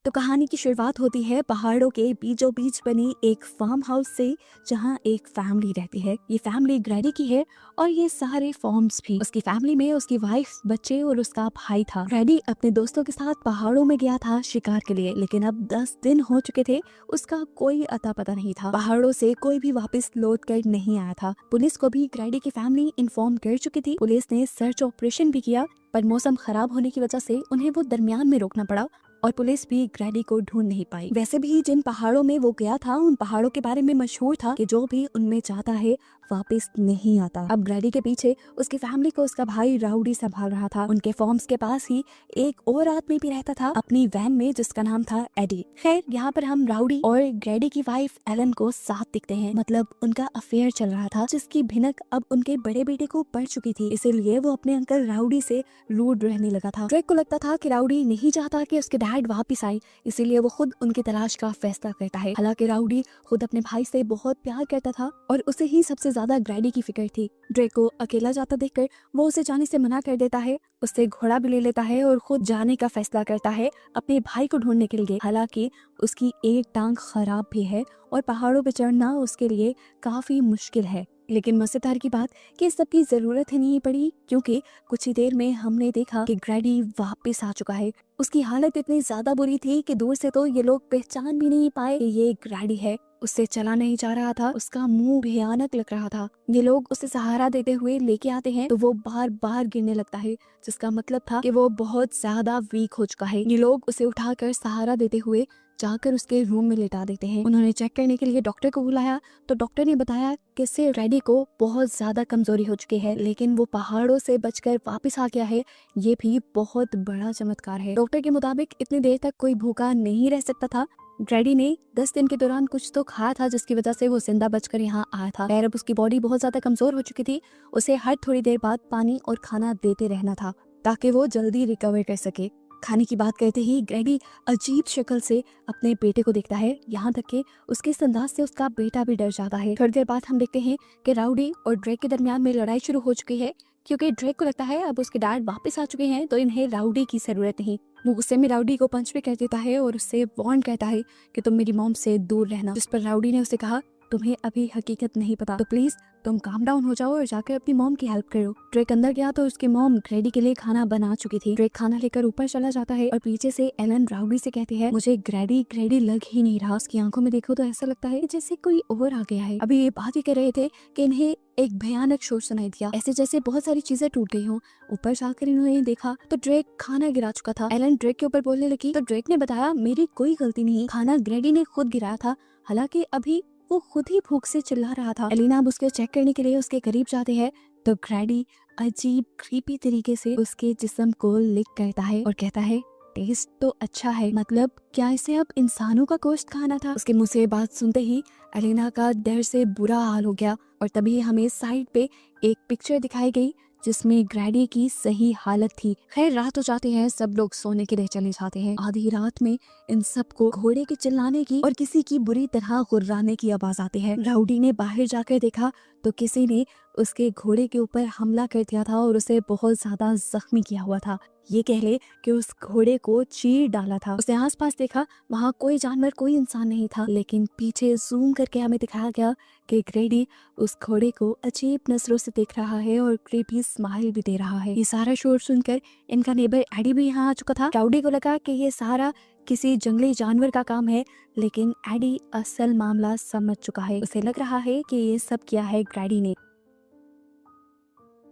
तो कहानी की शुरुआत होती है पहाड़ों के बीचों बीच बनी एक फार्म हाउस से, जहां एक फैमिली रहती है। ये फैमिली ग्रैडी की है और ये सारे फॉर्म्स भी। उसकी फैमिली में उसकी वाइफ, बच्चे और उसका भाई था। ग्रैडी अपने दोस्तों के साथ पहाड़ों में गया था शिकार के लिए, लेकिन अब 10 दिन हो चुके थे, उसका कोई अता पता नहीं था। पहाड़ों से कोई भी वापस लौट कर नहीं आया था। पुलिस को भी ग्रैडी की फैमिली इन्फॉर्म कर चुकी थी। पुलिस ने सर्च ऑपरेशन भी किया, पर मौसम खराब होने की वजह से उन्हें वो दरमियान में रोकना पड़ा और पुलिस भी ग्रैडी को ढूंढ नहीं पाई। वैसे भी जिन पहाड़ों में वो गया था, उन पहाड़ों के बारे में मशहूर था कि जो भी उनमें जाता है वापस नहीं आता। अब ग्रैडी के पीछे उसकी फैमिली को उसका भाई राउडी संभाल रहा था। उनके फॉर्म्स के पास ही एक और आदमी भी रहता था अपनी वैन में, जिसका नाम था एडी। खैर, यहाँ पर हम राउडी और ग्रैडी की वाइफ एलन को साथ दिखते हैं। मतलब उनका अफेयर चल रहा था, जिसकी भिनक अब उनके बड़े बेटे को पड़ चुकी थी। इसीलिए वो अपने अंकल राउडी से रूड रहने लगा था। ड्रेक को लगता था कि राउडी नहीं चाहता कि उसके डैड वापस आए, इसीलिए वो खुद उनकी तलाश का फैसला करता है। हालांकि राउडी खुद अपने भाई से बहुत प्यार करता था और उसे ही सबसे ज्यादा ग्रैडी की फिक्र थी। ड्रेक को अकेला जाता देखकर वो उसे जाने से मना कर देता है, उससे घोड़ा भी ले लेता है और खुद जाने का फैसला करता है अपने भाई को ढूंढने के लिए। हालांकि उसकी एक टांग खराब भी है और पहाड़ों पर चढ़ना उसके लिए काफी मुश्किल है। लेकिन मजेदार की बात कि इस सब की जरूरत ही नहीं पड़ी, क्योंकि कुछ ही देर में हमने देखा कि ग्रैडी वापस आ चुका है। उसकी हालत इतनी ज्यादा बुरी थी कि दूर से तो ये लोग पहचान भी नहीं पाए कि ये ग्रैडी है। उससे चला नहीं जा रहा था, उसका मुंह भयानक लग रहा था। ये लोग उसे सहारा देते हुए लेके आते हैं तो वो बार बार गिरने लगता है, जिसका मतलब था कि वो बहुत ज्यादा वीक हो चुका है। ये लोग उसे उठाकर सहारा देते हुए जाकर उसके रूम में लेटा देते हैं। उन्होंने चेक करने के लिए डॉक्टर को बुलाया तो डॉक्टर ने बताया कि इससे ग्रैडी को बहुत ज्यादा कमजोरी हो चुकी है, लेकिन वो पहाड़ों से बचकर वापस आ गया है। ये भी बहुत बड़ा चमत्कार है। डॉक्टर के मुताबिक इतनी देर तक कोई भूखा नहीं रह सकता था। ग्रैडी ने 10 दिन के दौरान कुछ तो खाया था, जिसकी वजह से वो जिंदा बचकर यहाँ आया था। खैर, अब उसकी बॉडी बहुत ज्यादा कमजोर हो चुकी थी। उसे हर थोड़ी देर बाद पानी और खाना देते रहना था ताकि वो जल्दी रिकवर कर सके। खाने की बात करते ही ग्रैडी अजीब शक्ल से अपने बेटे को देखता है, यहाँ तक कि उसके इस अंदाज से उसका बेटा भी डर जाता है। थोड़ी देर बाद हम देखते हैं कि राउडी और ड्रेक के दरमियान में लड़ाई शुरू हो चुकी है, क्योंकि ड्रेक को लगता है अब उसके डैड वापस आ चुके हैं तो इन्हें राउडी की जरूरत नहीं। वो गुस्से में राउडी को पंच भी कर देता है और उससे वार्न कहता है कि तुम मेरी मॉम से दूर रहना। जिस पर राउडी ने उसे कहा, तुम्हें अभी हकीकत नहीं पता, तो प्लीज तुम काम डाउन हो जाओ और जाकर अपनी मॉम की हेल्प करो। ड्रेक अंदर गया तो उसकी मॉम ग्रैडी के लिए खाना बना चुकी थी। ड्रेक खाना लेकर ऊपर चला जाता है और पीछे से एलन राउडी से कहती है, मुझे ग्रैडी ग्रैडी लग ही नहीं रहा। उसकी आंखों में देखो तो ऐसा लगता है जैसे कोई और आ गया है। अभी ये बात ही कर रहे थे कि इन्हें एक भयानक शोर सुनाई दिया, ऐसे जैसे बहुत सारी चीजें टूट गई हों। ऊपर जाकर इन्होंने देखा तो ड्रेक खाना गिरा चुका था। एलन ड्रेक के ऊपर बोलने लगी तो ड्रेक ने बताया, मेरी कोई गलती नहीं, खाना ग्रैडी ने खुद गिराया था। हालांकि अभी वो खुद ही भूख से चिल्ला रहा था। एलिना अब उसके चेक करने के लिए उसके करीब जाते हैं तो ग्रैडी अजीब क्रीपी तरीके से उसके जिस्म को लिक करता है और कहता है, टेस्ट तो अच्छा है, मतलब क्या इसे अब इंसानों का गोश्त खाना था? उसके मुंह से बात सुनते ही एलिना का डर से बुरा हाल हो गया और तभी हमें साइड पे एक पिक्चर दिखाई गई जिसमें ग्रैडी की सही हालत थी। खैर, रात हो जाती है, सब लोग सोने के लिए चले जाते हैं। आधी रात में इन सबको घोड़े के चिल्लाने की और किसी की बुरी तरह गुर्राने की आवाज आती है। राउडी ने बाहर जाकर देखा तो किसी ने उसके घोड़े के ऊपर हमला कर दिया था और उसे बहुत ज्यादा जख्मी किया हुआ था। ये कह ले कि उस घोड़े को चीर डाला था। उसने आसपास देखा, वहाँ कोई जानवर, कोई इंसान नहीं था, लेकिन पीछे जूम करके हमें दिखाया गया कि ग्रैडी उस घोड़े को अजीब नजरों से देख रहा है और क्रीपी स्माइल भी दे रहा है। ये सारा शोर सुनकर इनका नेबर एडी भी यहाँ आ चुका था। राउडी को लगा कि ये सारा किसी जंगली जानवर का काम है, लेकिन एडी असल मामला समझ चुका है। उसे लग रहा है कि ये सब किया है ग्रैडी ने।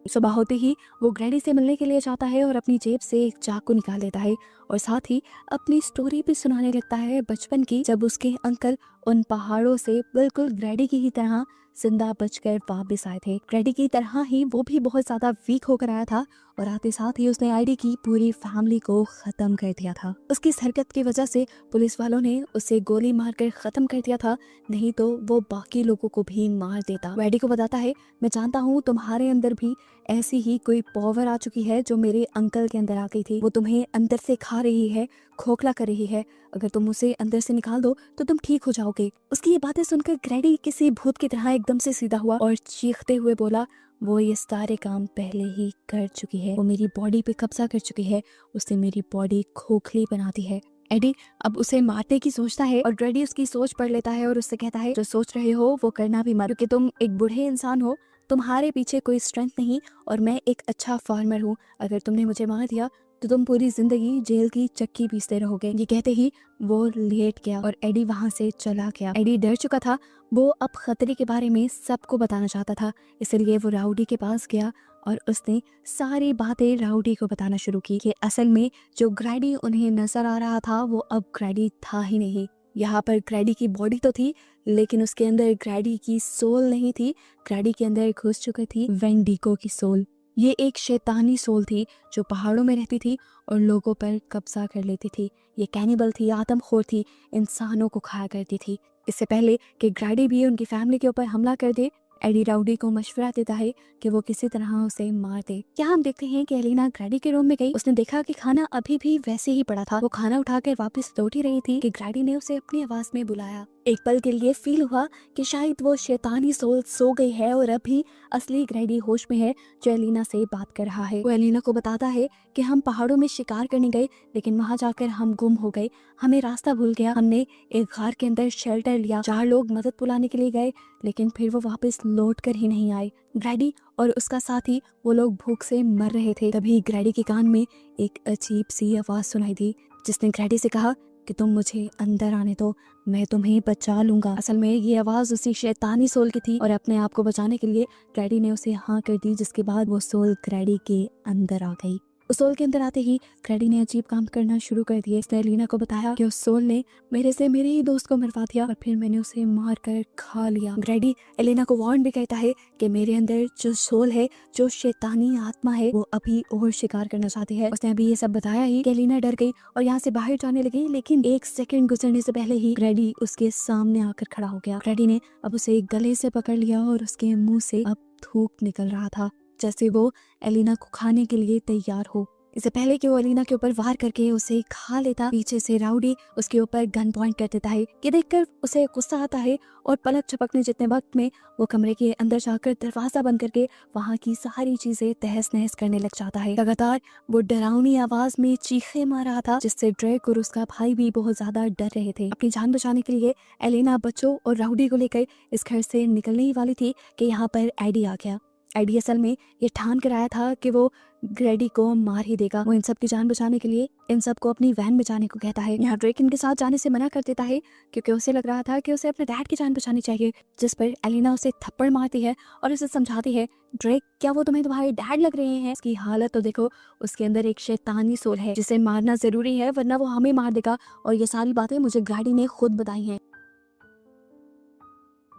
सुबह होते ही वो ग्रैडी से मिलने के लिए जाता है और अपनी जेब से एक चाकू निकाल लेता है और साथ ही अपनी स्टोरी भी सुनाने लगता है बचपन की, जब उसके अंकल उन पहाड़ों से बिल्कुल ग्रैडी की ही तरह जिंदा बचकर वापस आए थे। ग्रैडी की तरह ही वो भी बहुत ज्यादा वीक होकर आया था और आते साथ ही उसने आईडी की पूरी फैमिली को खत्म कर दिया था। उसकी इस हरकत की वजह से पुलिस वालों ने उसे गोली मारकर खत्म कर दिया था, नहीं तो वो बाकी लोगों को भी मार देता। एडी को बताता है, मैं जानता हूँ तुम्हारे अंदर भी ऐसी ही कोई पावर आ चुकी है जो मेरे अंकल के अंदर आ गई थी। वो तुम्हें अंदर से खा रही है, खोखला कर रही है। अगर तुम उसे अंदर से निकाल दो तो तुम ठीक हो जाओगे। उसकी ये बातें सुनकर ग्रैडी किसी भूत की तरह एकदम से सीधा हुआ और चीखते हुए बोला, वो ये सारे काम पहले ही कर चुकी है, वो मेरी बॉडी पे कब्जा कर चुकी है, उससे मेरी बॉडी खोखली बनाती है। एडी अब उसे मारने की सोचता है और ग्रैडी उसकी सोच पढ़ लेता है और उससे कहता है जो सोच रहे हो वो करना भी मत, क्योंकि तुम एक बूढ़े इंसान हो, तुम्हारे पीछे कोई स्ट्रेंथ नहीं और मैं एक अच्छा फार्मर हूँ। अगर तुमने मुझे मार दिया तो तुम पूरी जिंदगी जेल की चक्की पीसते रहोगे। ये कहते ही वो लेट गया और एडी वहां से चला गया। एडी डर चुका था, वो अब खतरे के बारे में सबको बताना चाहता था, इसलिए वो राउडी के पास गया और उसने सारी बातें राउडी को बताना शुरू की कि असल में जो ग्रैडी उन्हें नजर आ रहा था वो अब ग्रैडी था ही नहीं। यहाँ पर ग्रैडी की बॉडी तो थी लेकिन उसके अंदर ग्रैडी की सोल नहीं थी। ग्रैडी के अंदर घुस चुकी थी वेंडिगो की सोल। ये एक शैतानी सोल थी जो पहाड़ों में रहती थी और लोगों पर कब्जा कर लेती थी। ये कैनिबल थी, आदमखोर थी, इंसानों को खाया करती थी। इससे पहले कि ग्रैडी भी उनकी फैमिली के ऊपर हमला कर दे, एडी राउडी को मशवरा देता है कि वो किसी तरह उसे मार दे। क्या हम देखते हैं कि एलिना ग्रैडी के रूम में गई, उसने देखा कि खाना अभी भी वैसे ही पड़ा था। वो खाना उठाकर वापस लौट ही रही थी कि ग्रैडी ने उसे अपनी आवाज में बुलाया। एक पल के लिए फील हुआ कि शायद वो शैतानी सोल सो गई है और अभी असली ग्रैडी होश में है जो एलिना से बात कर रहा है। वो एलिना को बताता है कि हम पहाड़ों में शिकार करने गए लेकिन वहां जाकर हम गुम हो गए, हमें रास्ता भूल गया। हमने एक घर के अंदर शेल्टर लिया, 4 लोग मदद बुलाने के लिए गए लेकिन फिर वो वापस लौट कर ही नहीं आए। ग्रैडी और उसका साथी वो लोग भूख से मर रहे थे। तभी ग्रैडी के कान में एक अजीब सी आवाज सुनाई दी जिसने ग्रैडी से कहा कि तुम मुझे अंदर आने दो, मैं तुम्हें बचा लूंगा। असल में ये आवाज उसी शैतानी सोल की थी और अपने आप को बचाने के लिए ग्रैडी ने उसे हाँ कर दी, जिसके बाद वो सोल ग्रैडी के अंदर आ गई। उस सोल के अंदर आते ही ग्रैडी ने अजीब काम करना शुरू कर दिए। इसने एलिना को बताया कि उस सोल ने मेरे ही दोस्त को मरवा दिया और फिर मैंने उसे मार कर खा लिया। ग्रैडी एलिना को वार्न भी कहता है कि मेरे अंदर जो सोल है, जो शैतानी आत्मा है, वो अभी और शिकार करना चाहती है। उसने अभी ये सब बताया ही कि एलिना डर गई और यहाँ से बाहर जाने लगी, लेकिन 1 सेकंड गुजरने से पहले ही ग्रैडी उसके सामने आकर खड़ा हो गया। ग्रैडी ने अब उसे गले से पकड़ लिया और उसके मुंह से अब थूक निकल रहा था, जैसे वो एलिना को खाने के लिए तैयार हो। इससे पहले कि वो एलिना के ऊपर वार करके उसे खा लेता, पीछे से राउडी उसके ऊपर गन पॉइंट कर देता है। ये देखकर उसे गुस्सा आता है और पलक झपकने जितने वक्त में वो कमरे के अंदर जाकर दरवाजा बंद करके वहाँ की सारी चीजें तहस नहस करने लग जाता है। लगातार वो डरावनी आवाज में चीखे मार रहा था जिससे ड्रेक और उसका भाई भी बहुत ज्यादा डर रहे थे। अपनी जान बचाने के लिए एलिना बच्चों और राउडी को लेकर इस घर से निकलने ही वाली थी कि यहाँ पर एडी आ गया। एडी असल में ये ठान कर आया था कि वो ग्रैडी को मार ही देगा। वो इन सब की जान बचाने के लिए इन सब को अपनी वैन में जाने को कहता है। यहाँ ड्रेक इनके साथ जाने से मना कर देता है क्योंकि उसे लग रहा था कि उसे अपने डैड की जान बचानी चाहिए, जिस पर एलिना उसे थप्पड़ मारती है और उसे समझाती है, ड्रेक क्या वो तुम्हारे डैड लग रहे हैं? उसकी हालत तो देखो, उसके अंदर एक शैतानी सोल है जिसे मारना जरूरी है वरना वो हमें मार देगा, और ये सारी बातें मुझे ग्रैडी ने खुद बताई हैं।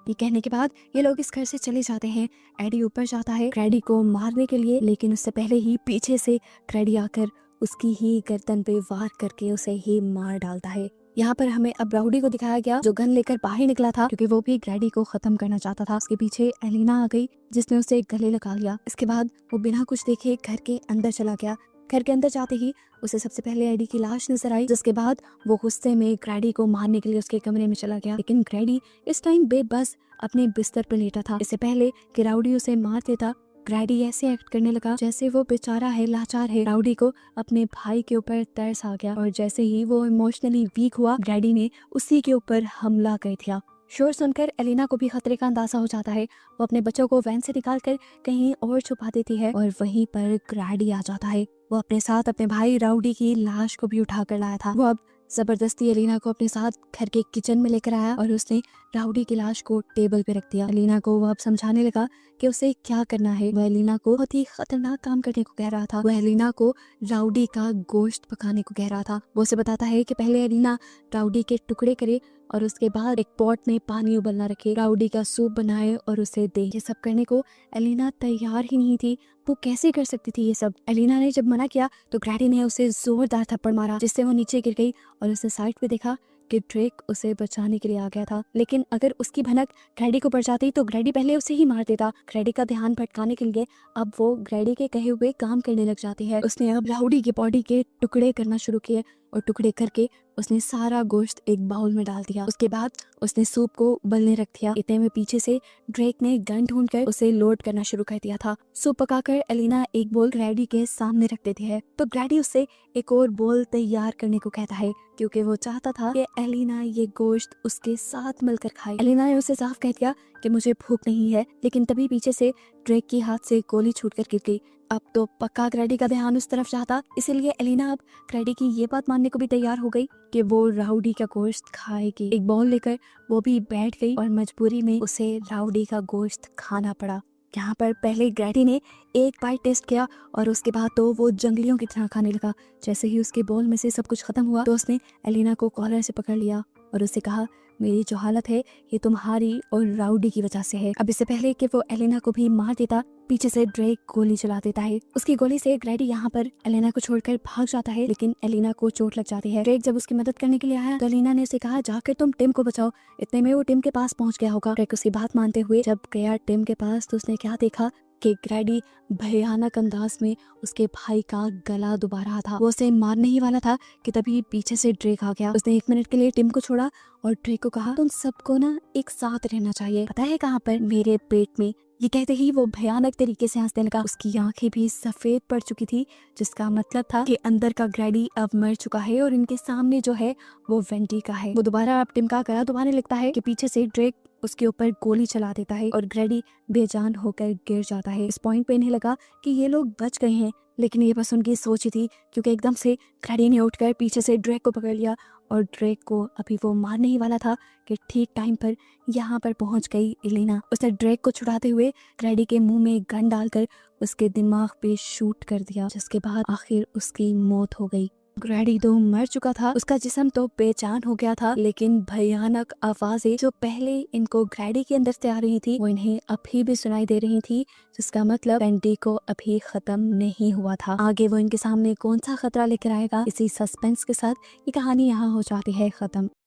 ये कहने के बाद ये लोग इस घर से चले जाते हैं। एडी ऊपर जाता है ग्रैडी को मारने के लिए, लेकिन उससे पहले ही पीछे से ग्रैडी आकर उसकी ही गर्दन पे वार करके उसे ही मार डालता है। यहाँ पर हमें अब राउडी को दिखाया गया जो गन लेकर बाहर निकला था क्योंकि वो भी ग्रैडी को खत्म करना चाहता था। उसके पीछे एलिना आ गई जिसने उसे गले लगा लिया। इसके बाद वो बिना कुछ देखे घर के अंदर चला गया। घर के अंदर जाते ही उसे सबसे पहले एडी की लाश नजर आई, जिसके बाद वो गुस्से में ग्रैडी को मारने के लिए उसके कमरे में चला गया। लेकिन ग्रैडी इस टाइम बेबस अपने बिस्तर पर लेटा था। इससे पहले कि राउडी उसे मार देता, ग्रैडी ऐसे एक्ट करने लगा जैसे वो बेचारा है, लाचार है। राउडी को अपने भाई के ऊपर तरस आ गया और जैसे ही वो इमोशनली वीक हुआ, ग्रैडी ने उसी के ऊपर हमला कर दिया। शोर सुनकर एलिना को भी खतरे का अंदाजा हो जाता है। वो अपने बच्चों को वैन से निकालकर कहीं और छुपा देती है और वहीं पर ग्रैडी आ जाता है। वो अपने साथ अपने भाई राउडी की लाश को भी उठा कर लाया था। वो अब जबरदस्ती एलिना को अपने साथ घर के किचन में लेकर आया और उसने राउडी की लाश को टेबल पे रख दिया। एलिना को वो अब समझाने लगा कि उसे क्या करना है। वह एलिना को बहुत ही खतरनाक काम करने को कह रहा था। वह एलिना को राउडी का गोश्त पकाने को कह रहा था। वो उसे बताता है कि पहले एलिना राउडी के टुकड़े करे और उसके बाद एक पॉट में पानी उबलना रखे, राउडी का सूप बनाए और उसे दे। ये सब करने को एलिना तैयार ही नहीं थी। वो कैसे कर सकती थी ये सब? एलिना ने जब मना किया तो ग्रैडी ने उसे जोरदार थप्पड़ मारा जिससे वो नीचे गिर गई और उसे साइड पे देखा कि ड्रेक उसे बचाने के लिए आ गया था। लेकिन अगर उसकी भनक ग्रैडी को पड़ जाती तो ग्रैडी पहले उसे ही मार देता। ग्रैडी का ध्यान भटकाने के लिए अब वो ग्रैडी के कहे हुए काम करने लग जाती है। उसने अब राउडी की बॉडी के टुकड़े करना शुरू किए और टुकड़े करके उसने सारा गोश्त एक बाउल में डाल दिया। उसके बाद उसने सूप को उबलने रख दिया। इतने में पीछे से ड्रेक ने गन ढूंढकर उसे लोड करना शुरू कर दिया था। सूप पकाकर एलिना एक बोल ग्रैडी के सामने रख देती है तो ग्रैडी उससे एक और बोल तैयार करने को कहता है क्योंकि वो चाहता था कि एलिना ये गोश्त उसके साथ मिलकर खाए। एलिना ने उसे साफ कह दिया कि मुझे भूख नहीं है, लेकिन तभी पीछे से ड्रेक के हाथ से गोली छूटकर गिर गई। अब तो पक्का ग्रैडी का ध्यान उस तरफ जाता, इसीलिए एलिना अब ग्रैडी की ये बात मानने को भी तैयार हो गई कि वो राउडी का गोश्त खाएगी। एक बाउल लेकर वो भी बैठ गई और मजबूरी में उसे राउडी का गोश्त खाना पड़ा। यहाँ पर पहले ग्रैडी ने एक बाइट टेस्ट किया और उसके बाद तो वो जंगलियों की तरह खाने लगा। जैसे ही उसके बाउल में से सब कुछ खत्म हुआ तो उसने एलिना को कॉलर से पकड़ लिया और उससे कहा, मेरी जो हालत है ये तुम्हारी और राउडी की वजह से है। अब इससे पहले कि वो एलिना को भी मार देता, पीछे से ड्रेक गोली चला देता है। उसकी गोली से ग्रैडी यहाँ पर एलिना को छोड़कर भाग जाता है, लेकिन एलिना को चोट लग जाती है। ड्रेक जब उसकी मदद करने के लिए आया तो एलिना ने उसे कहा, जाकर तुम टिम को बचाओ। इतने में वो टिम के पास पहुंच गया होगा। ड्रेक उसकी बात मानते हुए जब गया टिम के पास तो उसने क्या देखा कि ग्रैडी भयानक अंदाज में उसके भाई का गला दुबा रहा था। वो उसे मारने ही वाला था कि तभी पीछे से ड्रेक आ गया। उसने 1 मिनट के लिए टिम को छोड़ा और ड्रेक को कहा, तुम सबको ना एक साथ रहना चाहिए, पता है कहाँ पर? मेरे पेट में। ये कहते ही वो भयानक तरीके से हंसने लगा। उसकी आंखें भी सफेद पड़ चुकी थी, जिसका मतलब था कि अंदर का ग्रैडी अब मर चुका है और इनके सामने जो है वो वेंटी का है। वो दोबारा अब टिम का गला दुबाने लगता है कि पीछे से ड्रेक उसके ऊपर गोली चला देता है और ग्रैडी बेजान होकर गिर जाता है। इस पॉइंट पे इन्हें लगा कि ये लोग बच गए हैं, लेकिन ये बस उनकी सोच ही थी, क्योंकि एकदम से ग्रैडी ने उठकर पीछे से ड्रेक को पकड़ लिया और ड्रेक को अभी वो मारने ही वाला था कि ठीक टाइम पर यहाँ पर पहुंच गई एलिना। उसने ड्रेक को छुड़ाते हुए ग्रैडी के मुंह में गन डालकर उसके दिमाग पे शूट कर दिया, जिसके बाद आखिर उसकी मौत हो गई। ग्रैडी तो मर चुका था, उसका जिस्म तो बेजान हो गया था, लेकिन भयानक आवाजें जो पहले इनको ग्रैडी के अंदर से आ रही थी वो इन्हें अभी भी सुनाई दे रही थी, जिसका मतलब वेंटी को अभी खत्म नहीं हुआ था। आगे वो इनके सामने कौन सा खतरा लेकर आएगा, इसी सस्पेंस के साथ ये कहानी यहाँ हो जाती है खत्म।